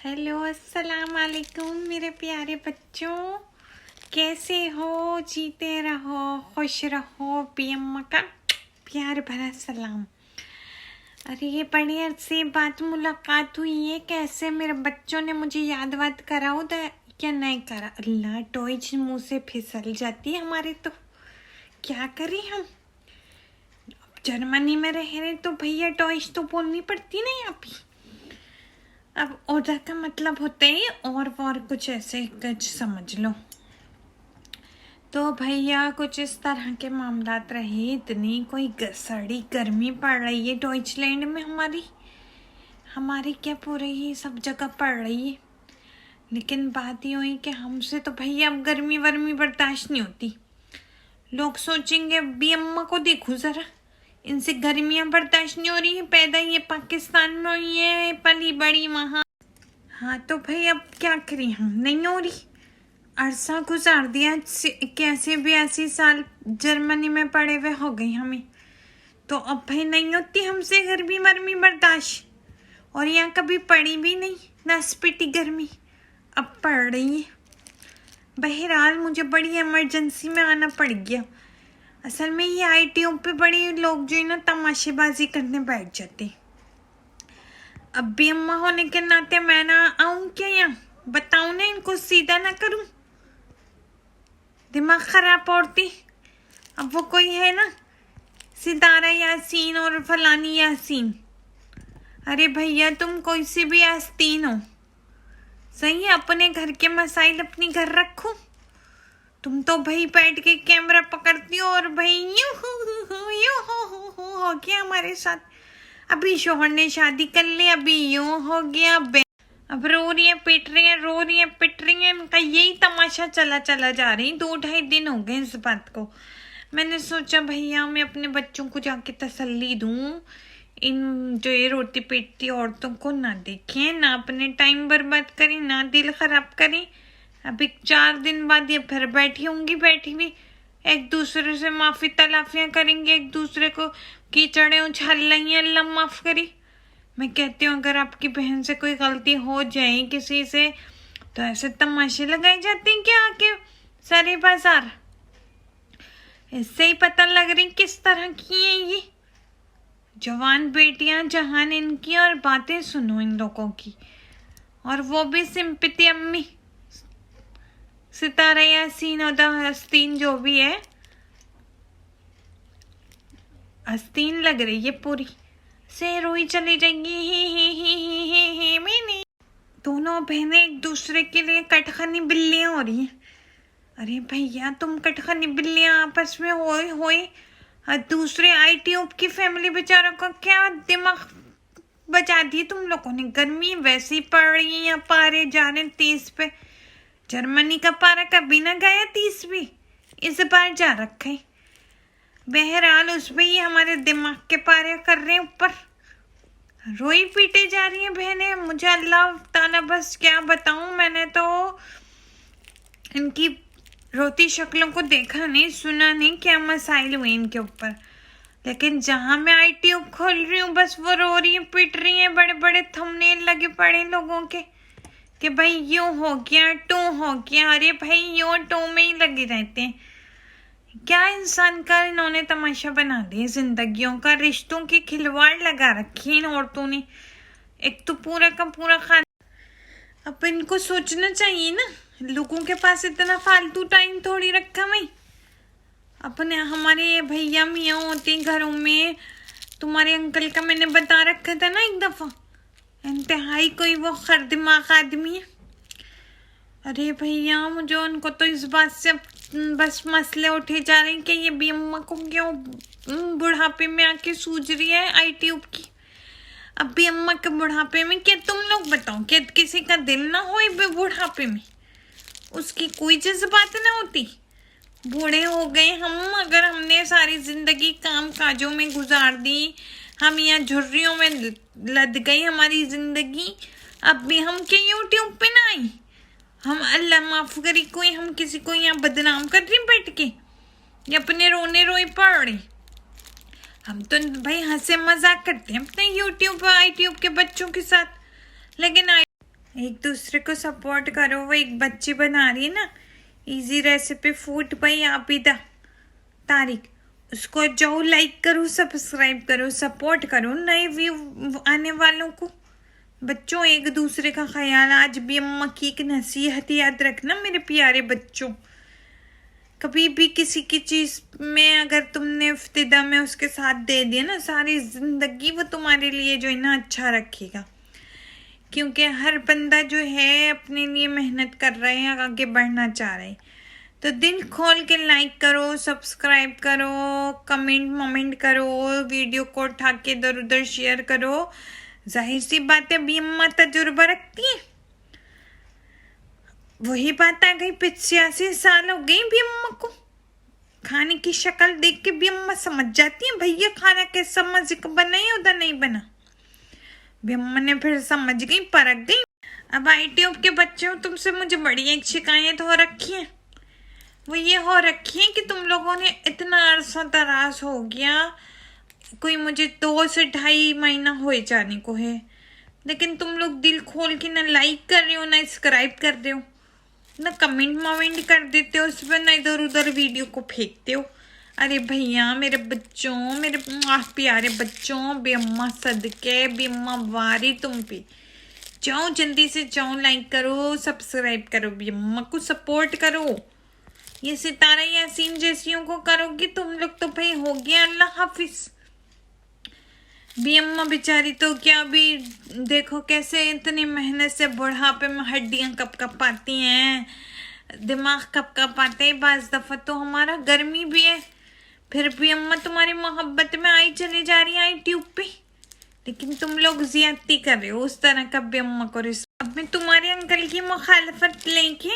Hello अस्सलाम वालेकुम मेरे प्यारे बच्चों, कैसे हो? जीते रहो, खुश रहो। पीएम का प्यार भरा सलाम। अरे ये बड़ी अरसे बाद मुलाकात हुई है, कैसे मेरे बच्चों ने मुझे याद वाद कराओ तो क्या नहीं करा। अल्लाह, टॉयज मुंह से फिसल जाती है हमारे, तो क्या करें हम। जर्मनी में रह रहे तो भैया टॉयज तो बोलनी पड़ती ना यहाँ पे। अब ओदा का मतलब होता है और कुछ ऐसे कुछ समझ लो। तो भैया कुछ इस तरह के मामलात रहे। इतनी कोई सड़ी गर्मी पड़ रही है डॉइचलैंड में, हमारी क्या पूरे ही सब जगह पड़ रही है। लेकिन बात ये हुई कि हमसे तो भैया अब गर्मी वर्मी बर्दाश्त नहीं होती। लोग सोचेंगे अभी अम्मा को देखो ज़रा, इनसे गर्मियाँ बर्दाश्त नहीं हो रही है। पैदा ये पाकिस्तान में हुई है, पली बड़ी वहाँ। हाँ तो भाई अब क्या करें, हम नहीं हो रही। अरसा गुजार दिया, 81-82 साल जर्मनी में पड़े हुए हो गई हमें, तो अब भाई नहीं होती हमसे गर्मी वर्मी बर्दाश्त। और यहाँ कभी पड़ी भी नहीं नसपिटी गर्मी, अब पड़ रही है। बहरहाल मुझे बड़ी इमरजेंसी में आना पड़ गया। असल में ये आईटीओ पे बड़े लोग जो है ना तमाशेबाजी करने बैठ जाते। अब भी अम्मा होने के नाते मैं ना आऊं क्या यहाँ, बताऊं ना इनको, सीधा ना करूं, दिमाग खराब औरती। अब वो कोई है ना सितारा यासीन और फलानी यासीन। अरे भैया तुम कोई सी भी आस्तीन हो, सही है, अपने घर के मसाइल अपनी घर रखो। तुम तो भाई बैठ के कैमरा पकड़ती हो और भाई यूं हो गया हमारे साथ। अभी शोहर ने शादी कर ली, अभी यूं हो गया। अब रो रही है पिट रही है, रो रही है पिट रही है, इनका यही तमाशा चला जा रही। 2-2.5 दिन हो गए इस बात को। मैंने सोचा भैया मैं अपने बच्चों को जाके तसल्ली दूं, इन जो ये रोती पीटती औरतों को ना देखें, ना अपने टाइम बर्बाद करें, ना दिल खराब करें। अभी 4 दिन बाद ये फिर बैठी हुई, एक दूसरे से माफी तलाफियां करेंगे, एक दूसरे को कीचड़े उछाल रही हैं, अल्लाह माफ करी। मैं कहती हूँ अगर आपकी बहन से कोई गलती हो जाए किसी से, तो ऐसे तमाशे लगाए जाते हैं क्या आके सारे बाजार। इससे ही पता लग रही किस तरह की है ये जवान बेटियां जहान इनकी, और बातें सुनो इन लोगों की। और वो भी सिंपति अम्मी सितारा यासीन उदा हस्तीन जो भी है, हस्तीन लग रही है पूरी से, रोई चली जाएगी। ही मैंने दोनों बहनें एक दूसरे के लिए कटखनी बिल्लियां हो रही हैं। अरे भैया तुम कटखनी बिल्लियां आपस में होए और दूसरे आईटीओ की फैमिली बेचारों का क्या दिमाग बचा दिए तुम लोगों ने। गर्मी वैसी पड़ रही है, यहाँ पारे जा रहे 30 पे। जर्मनी का पारा कभी ना गया 30 भी, इस बार जा रखा है। बहरहाल उसमें ही हमारे दिमाग के पारे कर रहे हैं ऊपर। रोई पीटे जा रही हैं बहनें। मुझे अल्लाह ताला बस क्या बताऊं, मैंने तो इनकी रोती शक्लों को देखा नहीं सुना नहीं, क्या मसाइल हुए इनके ऊपर। लेकिन जहां मैं आईटीओ खोल रही हूँ बस वो रो रही है पीट रही है, बड़े बड़े थंबनेल लगे पड़े लोगों के कि भाई यूं हो गया टू हो गया। अरे भाई यूं टू में ही लगे रहते हैं। क्या इंसान का इन्होंने तमाशा बना दिया जिंदगियों का, रिश्तों की खिलवाड़ लगा रखी है इन औरतों ने। एक तो पूरा का पूरा खाना। अब इनको सोचना चाहिए ना, लोगों के पास इतना फालतू टाइम थोड़ी रखा मैं। अपने हमारे भैया मियाँ होते घरों में, तुम्हारे अंकल का मैंने बता रखा था ना एक दफा, इंतहाई कोई वो खरदिमाग आदमी है। अरे भैया मुझे उनको तो इस बात से बस मसले उठे जा रहे हैं कि ये भी अम्मा को क्यों बुढ़ापे में आके सूझ रही है आईटीओ की। अब भी अम्मा के बुढ़ापे में क्या तुम लोग बताओ, क्या किसी का दिल ना हो बुढ़ापे में, उसकी कोई जज्बात ना होती। बूढ़े हो गए हम, अगर हमने सारी जिंदगी काम काजों में गुजार दी, हम यहाँ झुर्रियों में लद गई हमारी जिंदगी। अब भी हम क्या यूट्यूब पे ना आई, हम अल्लाह माफ करी कोई हम किसी को यहाँ बदनाम कर रही बैठ के या अपने रोने रोए पड़ रहे। हम तो भाई हंसे मजाक करते हैं अपने यूट्यूब आईट्यूब के बच्चों के साथ, लेकिन एक दूसरे को सपोर्ट करो। वो एक बच्ची बना रही है ना इजी रेसिपी फूड भाई आबिदा तारिक, उसको जाओ लाइक करो, सब्सक्राइब करो, सपोर्ट करो नए व्यू आने वालों को। बच्चों एक दूसरे का ख्याल, आज भी अम्मा की एक नसीहत याद रखना मेरे प्यारे बच्चों, कभी भी किसी की चीज़ में अगर तुमने इफ्तिदा में उसके साथ दे दिया ना, सारी ज़िंदगी वो तुम्हारे लिए जो है ना अच्छा रखेगा। क्योंकि हर बंदा जो है अपने लिए मेहनत कर रहे हैं, आगे बढ़ना चाह रहे हैं। तो दिल खोल के लाइक करो, सब्सक्राइब करो, कमेंट मोमेंट करो, वीडियो को उठा के इधर उधर शेयर करो। जाहिर सी बात है भी अम्मा तजुर्बा रखती है। वही बात आ गई, 85 साल हो गई भी अम्मा को। खाने की शक्ल देख के भी अम्मा समझ जाती है भैया खाना कैसा मजे का बना है उधर नहीं बना। भी अम्मा ने फिर समझ गई, परख गई। अब ITOP के बच्चे हो, तुमसे मुझे बड़ी एक शिकायत हो रखी है। वो ये हो रखी है कि तुम लोगों ने इतना अरसा दराज हो गया, कोई मुझे 2 से 2.5 महीना हो जाने को है, लेकिन तुम लोग दिल खोल के ना लाइक कर रहे हो, ना सब्सक्राइब कर रहे हो, ना कमेंट मोमेंट कर देते हो उस पर, ना इधर उधर वीडियो को फेंकते हो। अरे भैया मेरे बच्चों, मेरे प्यारे बच्चों, बेअम्मा सदके, बेअम्मा वारी तुम पे। जाओ जल्दी से जाओ, लाइक करो, सब्सक्राइब करो, बेअम्मा को सपोर्ट करो। ये सितारा यासीन जैसियों को करोगी तुम लोग तो भाई हो गया। अल्लाह हाफिज। बेअम्मा बेचारी तो क्या भी देखो कैसे इतनी मेहनत से बुढ़ापे में हड्डियां कप कप आती हैं, दिमाग कप कप आते हैं। बाज दफा तो हमारा गर्मी भी है, फिर भी अम्मा तुम्हारी मोहब्बत में आई चली जा रही है ITOP पे, लेकिन तुम लोग ज्यादती कर रहे हो। उस तरह का भी अम्मा को रिस्क। अब मैं तुम्हारे अंकल की मुखालफत लेके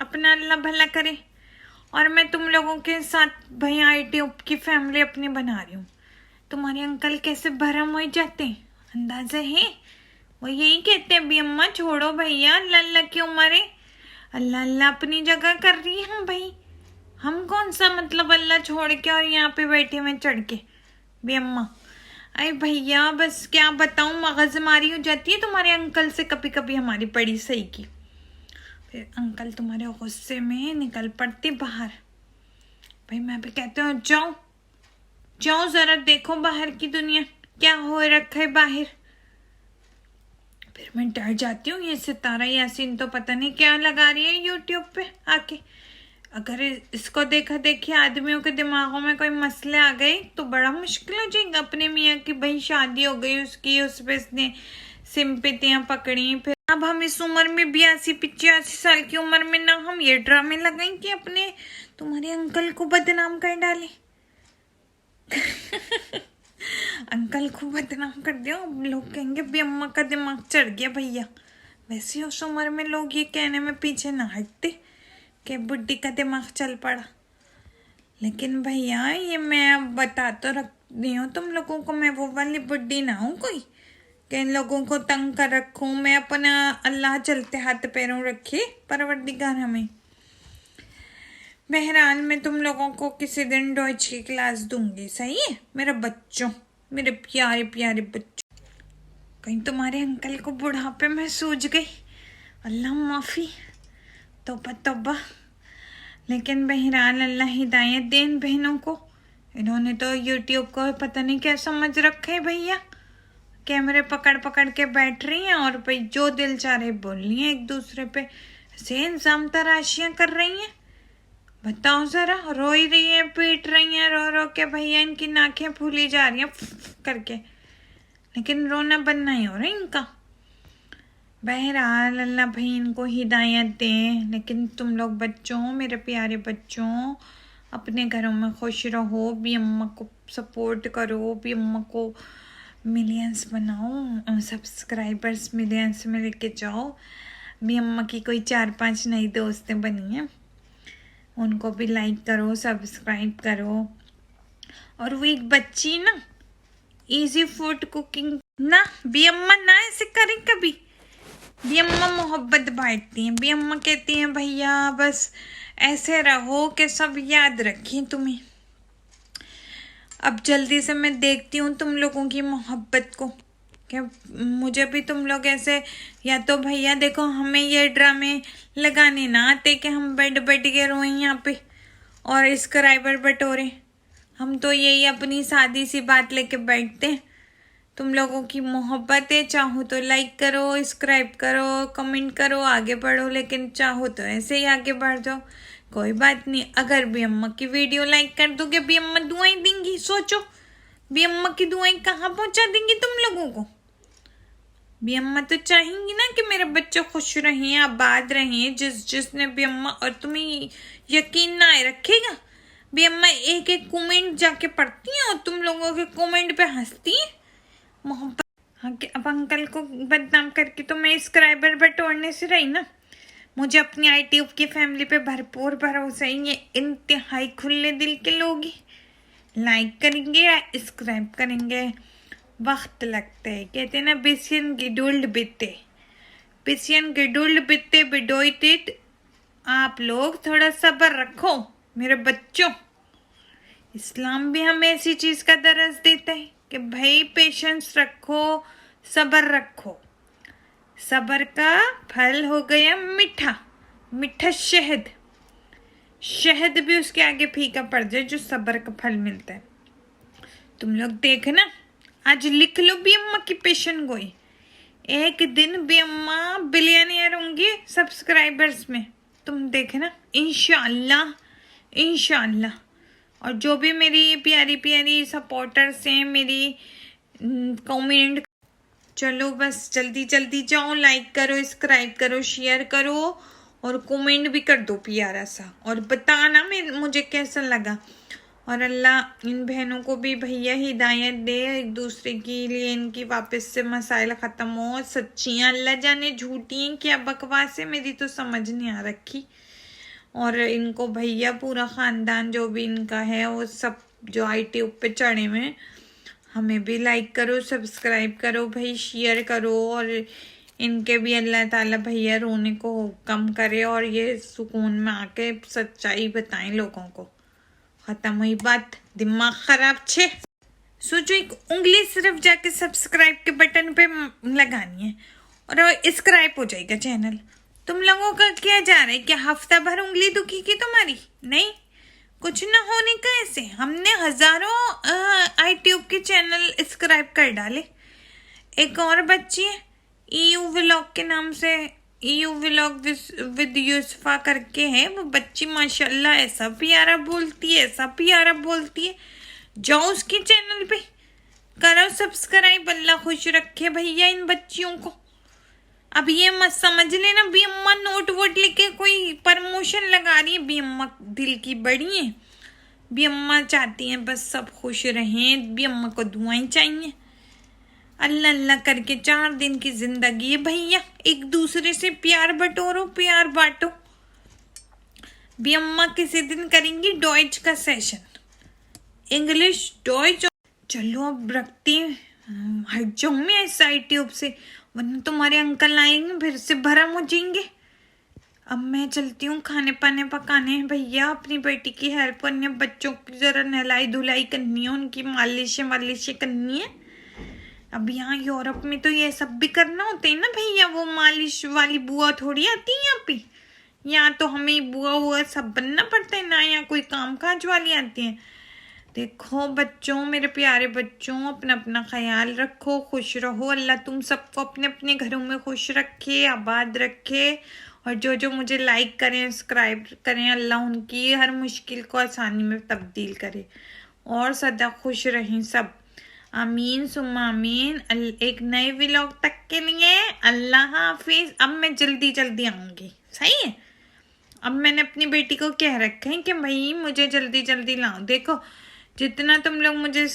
अपना अल्लाह भला करे, और मैं तुम लोगों के साथ भैया ITOP की फैमिली अपनी बना रही हूँ। तुम्हारे अंकल कैसे भरम हो जाते हैं अंदाजा है। वो यही कहते हैं भी अम्मा छोड़ो भैया, अल्लाह अल्लाह की उम्र है, अल्लाह अल्लाह अपनी जगह कर रही है भाई। हम कौन सा मतलब अल्लाह छोड़ के और यहाँ पे बैठे हुए चढ़ के भी अम्मा। अरे भैया बस क्या बताऊँ, मगजमारी हो जाती है तुम्हारे अंकल से कभी कभी हमारी बड़ी सही की। फिर अंकल तुम्हारे गुस्से में निकल पड़ते बाहर। भाई मैं भी कहती हूँ जाओ जाओ जरा देखो बाहर की दुनिया क्या हो रखा है बाहर। फिर मैं डर जाती हूँ, ये सितारा यासीन तो पता नहीं क्या लगा रही है YouTube पे आके। अगर इसको देखा देखी आदमियों के दिमागों में कोई मसले आ गए तो बड़ा मुश्किल हो जाएगा। अपने मियाँ की भाई शादी हो गई उसकी, उस पर इसने सिंपतियाँ पकड़ी। फिर अब हम इस उम्र में 82-85 साल की उम्र में ना हम ये ड्रामे लगाएं कि अपने तुम्हारे अंकल को बदनाम कर डाले। अंकल को बदनाम कर दिया, लोग कहेंगे भी अम्मा का दिमाग चढ़ गया भैया। वैसे उस उम्र में लोग ये कहने में पीछे ना हटते कि बुड्ढी का दिमाग चल पड़ा। लेकिन भैया ये मैं बता तो रखती हूँ तुम लोगों को, मैं वो वाली बुड्ढी ना हूँ कोई कि इन लोगों को तंग कर रखूँ। मैं अपना अल्लाह चलते हाथ पैरों रखे परवरदिगार हमें। बहरहाल मैं तुम लोगों को किसी दिन डॉइच की क्लास दूंगी, सही है मेरे बच्चों, मेरे प्यारे प्यारे बच्चों। कहीं तुम्हारे अंकल को बुढ़ापे में सूझ गई, अल्लाह माफ़ी, तौबा तौबा। लेकिन बहरहाल अल्लाह हिदायत दे इन बहनों को। इन्होंने तो YouTube को पता नहीं क्या समझ रखा है भैया, कैमरे पकड़ पकड़ के बैठ रही हैं और भाई जो दिल चाह रहे बोल रही हैं एक दूसरे पे, ऐसे इंजाम तराशियाँ कर रही हैं। बताओ जरा, रोई रही है, पीट रही हैं, रो रो के भैया इनकी नाकें फूली जा रही हैं करके, लेकिन रोना बनना ही हो रहा है इनका। बहरहाल अल्लाह भाई इनको हिदायत दे। लेकिन तुम लोग बच्चों, मेरे प्यारे बच्चों, अपने घरों में खुश रहो, भी अम्मा को सपोर्ट करो, भी अम्मा को मिलियंस बनाओ, सब्सक्राइबर्स मिलियंस में लेके जाओ। भी अम्मा की कोई 4-5 नई दोस्तें बनी हैं, उनको भी लाइक करो, सब्सक्राइब करो। और वो एक बच्ची ना इजी फूड कुकिंग ना, भी अम्मा ना ऐसे करें कभी। भी अम्मा मोहब्बत बांटती हैं, भी अम्मा कहती हैं भैया बस ऐसे रहो कि सब याद रखें तुम्हें। अब जल्दी से मैं देखती हूँ तुम लोगों की मोहब्बत को क्या मुझे भी तुम लोग ऐसे, या तो भैया देखो हमें ये ड्रामे लगाने ना आते कि हम बैठ बैठ के रोए यहाँ पे और सब्सक्राइबर बटोरे। हम तो यही अपनी सादी सी बात लेके बैठते हैं। तुम लोगों की मोहब्बत है, चाहो तो लाइक करो, सब्सक्राइब करो, कमेंट करो, आगे बढ़ो, लेकिन चाहो तो ऐसे ही आगे बढ़ जाओ, कोई बात नहीं। अगर भी अम्मा की वीडियो लाइक कर दोगे भी अम्मा दुआएं देंगी। सोचो भी अम्मा की दुआएं कहाँ पहुंचा देंगी तुम लोगों को। भी अम्मा तो चाहेंगी ना कि मेरे बच्चे खुश रहें, आबाद रहें। जिसने भी अम्मा, और तुम्हें यकीन ना आए रखेगा, भी अम्मा एक एक कमेंट जाके पढ़ती हैं और तुम लोगों के कमेंट पे हंसती हैं मोहब्बत। हाँ, कि अब अंकल को बदनाम करके तो मैं सब्सक्राइबर बटोरने से रही ना। मुझे अपनी यूट्यूब की फैमिली पे भरपूर भरोसा है। ये इंतहाई खुले दिल के लोग ही लाइक करेंगे या सब्सक्राइब करेंगे। वक्त लगता है, कहते हैं ना, बिसियन गिडुल्ड बिते, बिसियन गिडुल्ड बिते बिडोइटेड। आप लोग थोड़ा सब्र रखो मेरे बच्चों। इस्लाम भी हमें ऐसी चीज का दरस देता है कि भाई पेशेंस रखो, सब्र रखो। सब्र का फल हो गया मीठा, मीठा शहद। शहद भी उसके आगे फीका पड़ जाए जो सब्र का फल मिलता है। तुम लोग देखना, आज लिख लो भी अम्मा की पेशन गोई। एक दिन भी अम्मा बिलियनियर होंगी सब्सक्राइबर्स में, तुम देखना इंशाअल्लाह, इंशाअल्लाह। और जो भी मेरी प्यारी प्यारी सपोर्टर्स हैं, मेरी कमेंट, चलो बस जल्दी जल्दी जाओ, लाइक करो, सब्सक्राइब करो, शेयर करो और कमेंट भी कर दो प्यारा सा, और बताना मुझे कैसा लगा। और अल्लाह इन बहनों को भी भैया हिदायत दे, एक दूसरे के लिए इनकी वापस से मसाइल ख़त्म हो। सच्चियाँ अल्लाह जाने झूठी हैं क्या बकवास है, मेरी तो समझ नहीं आ रखी। और इनको भैया पूरा ख़ानदान जो भी इनका है वो सब जो यूट्यूब पे चढ़े हुए हैं, हमें भी लाइक करो, सब्सक्राइब करो भाई, शेयर करो। और इनके भी अल्लाह ताला भैया रोने को कम करे और ये सुकून में आके सच्चाई बताएं लोगों को। ख़त्म हुई बात, दिमाग ख़राब छे। सोचो एक उंगली सिर्फ जाके सब्सक्राइब के बटन पे लगानी है और सब्सक्राइब हो जाएगा चैनल। तुम लोगों का क्या जा रहा है, क्या हफ्ता भर उंगली दुखी की तुम्हारी? नहीं, कुछ ना होने का ऐसे। हमने हजारों यूट्यूब के चैनल सब्सक्राइब कर डाले। एक और बच्ची है EU व्लॉग के नाम से, EU व्लॉग विद यूसुफा करके है वो बच्ची, माशाल्लाह ऐसा प्यारा बोलती है, ऐसा प्यारा बोलती है। जाओ उसके चैनल पे करो सब्सक्राइब, अल्लाह खुश रखे भैया इन बच्चियों को। अब ये मत समझ लेना भी अम्मा नोट वोट लेके कोई प्रमोशन लगा रही है। भी अम्मा दिल की बड़ी है, भी अम्मा चाहती हैं बस सब खुश रहें, भी अम्मा को दुआएं चाहिए। अल्लाह अल्लाह करके 4 दिन की जिंदगी है भैया, एक दूसरे से प्यार बटोरो, प्यार बांटो। भी अम्मा किसी दिन करेंगी डॉइच का सेशन, इंग्लिश डॉइच। चलो अब रखती हट जाऊँ मैं इस यूट्यूब से, वरना तुम्हारे अंकल आएंगे फिर से भरम हो जाएंगे। अब मैं चलती हूँ खाने पाने पकाने हैं भैया, अपनी बेटी की हेल्प करनी है, बच्चों की जरा नहलाई धुलाई करनी है, उनकी मालिशें वालिशें करनी है। अब यहाँ यूरोप में तो ये सब भी करना होता है ना भैया, वो मालिश वाली बुआ थोड़ी आती है यहाँ पे। यहाँ तो हमें बुआ हुआ सब बनना पड़ता है ना, यहाँ कोई काम काज वाली आती है। देखो बच्चों, मेरे प्यारे बच्चों, अपना अपना ख्याल रखो, खुश रहो। अल्लाह तुम सबको अपने अपने घरों में खुश रखे, आबाद रखे। और जो जो मुझे लाइक करें, सब्सक्राइब करें, अल्लाह उनकी हर मुश्किल को आसानी में तब्दील करे और सदा खुश रहें सब। आमीन सुम्मा आमीन। एक नए व्लॉग तक के लिए अल्लाह हाफिज। अब मैं जल्दी जल्दी आऊँगी, सही है। अब मैंने अपनी बेटी को कह रखा है कि भाई मुझे जल्दी जल्दी लाओ। देखो जितना तुम लोग मुझे